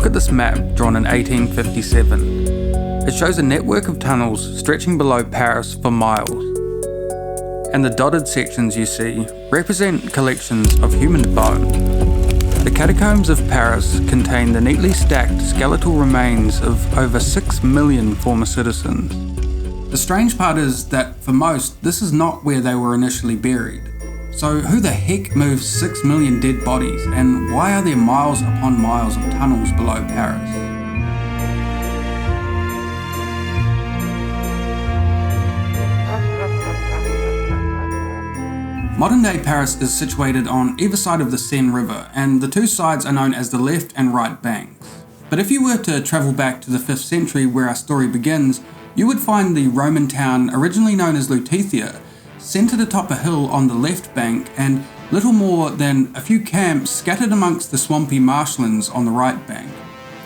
look at this map drawn in 1857. It shows a network of tunnels stretching below Paris for miles. And the dotted sections you see represent collections of human bone. The catacombs of Paris contain the neatly stacked skeletal remains of over 6 million former citizens. The strange part is that for most, this is not where they were initially buried. So who the heck moves 6 million dead bodies, and why are there miles upon miles of tunnels below Paris? Modern-day Paris is situated on either side of the Seine River, and the two sides are known as the left and right banks. But if you were to travel back to the 5th century where our story begins, you would find the Roman town, originally known as Lutetia, centred atop a hill on the left bank and little more than a few camps scattered amongst the swampy marshlands on the right bank.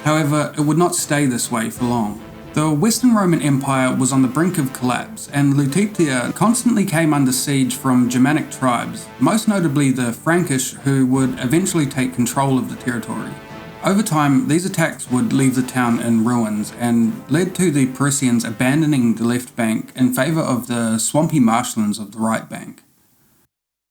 However, it would not stay this way for long. The Western Roman Empire was on the brink of collapse, and Lutetia constantly came under siege from Germanic tribes, most notably the Frankish, who would eventually take control of the territory. Over time, these attacks would leave the town in ruins and led to the Parisians abandoning the left bank in favour of the swampy marshlands of the right bank.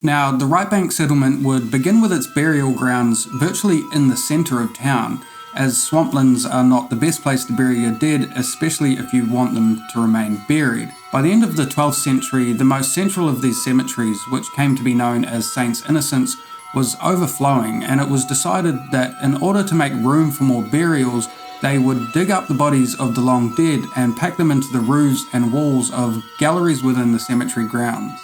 Now, the right bank settlement would begin with its burial grounds virtually in the centre of town, as swamplands are not the best place to bury your dead, especially if you want them to remain buried. By the end of the 12th century, the most central of these cemeteries, which came to be known as Saints Innocents, was overflowing, and it was decided that in order to make room for more burials, they would dig up the bodies of the long dead and pack them into the roofs and walls of galleries within the cemetery grounds.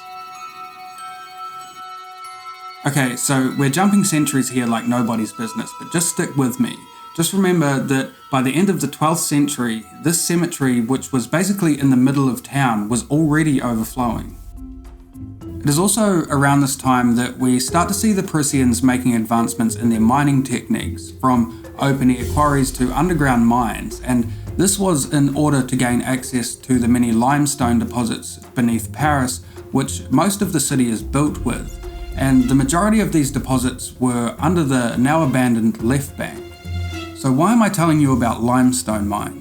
Okay, so we're jumping centuries here like nobody's business, but just stick with me. Just remember that by the end of the 12th century, this cemetery, which was basically in the middle of town, was already overflowing. It is also around this time that we start to see the Parisians making advancements in their mining techniques, from open-air quarries to underground mines, and this was in order to gain access to the many limestone deposits beneath Paris, which most of the city is built with, and the majority of these deposits were under the now abandoned left bank. So why am I telling you about limestone mines?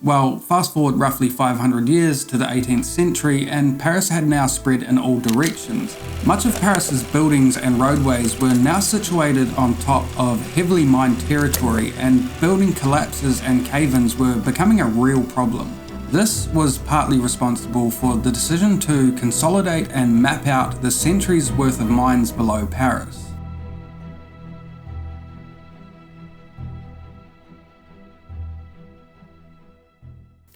Well, fast forward roughly 500 years to the 18th century, and Paris had now spread in all directions. Much of Paris's buildings and roadways were now situated on top of heavily mined territory, and building collapses and cave-ins were becoming a real problem. This was partly responsible for the decision to consolidate and map out the centuries worth of mines below Paris.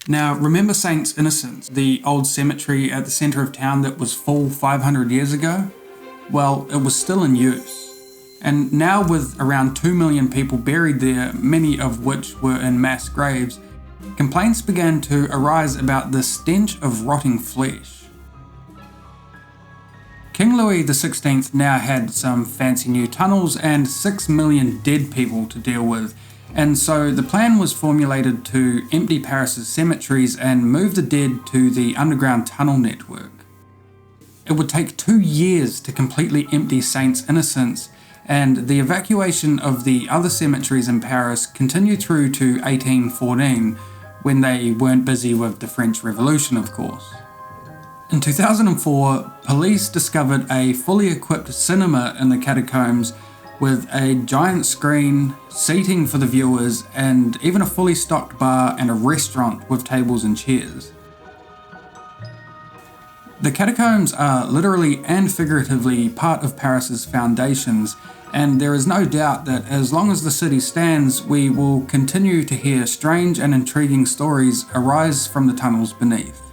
Now, remember Saints Innocents, the old cemetery at the centre of town that was full 500 years ago? Well, it was still in use. And now with around 2 million people buried there, many of which were in mass graves, complaints began to arise about the stench of rotting flesh. King Louis XVI now had some fancy new tunnels and 6 million dead people to deal with, and so the plan was formulated to empty Paris's cemeteries and move the dead to the underground tunnel network. It would take 2 years to completely empty Saints Innocents, and the evacuation of the other cemeteries in Paris continued through to 1814, when they weren't busy with the French Revolution, of course. In 2004, police discovered a fully equipped cinema in the catacombs with a giant screen, seating for the viewers, and even a fully stocked bar and a restaurant with tables and chairs. The catacombs are literally and figuratively part of Paris's foundations, and there is no doubt that as long as the city stands, we will continue to hear strange and intriguing stories arise from the tunnels beneath.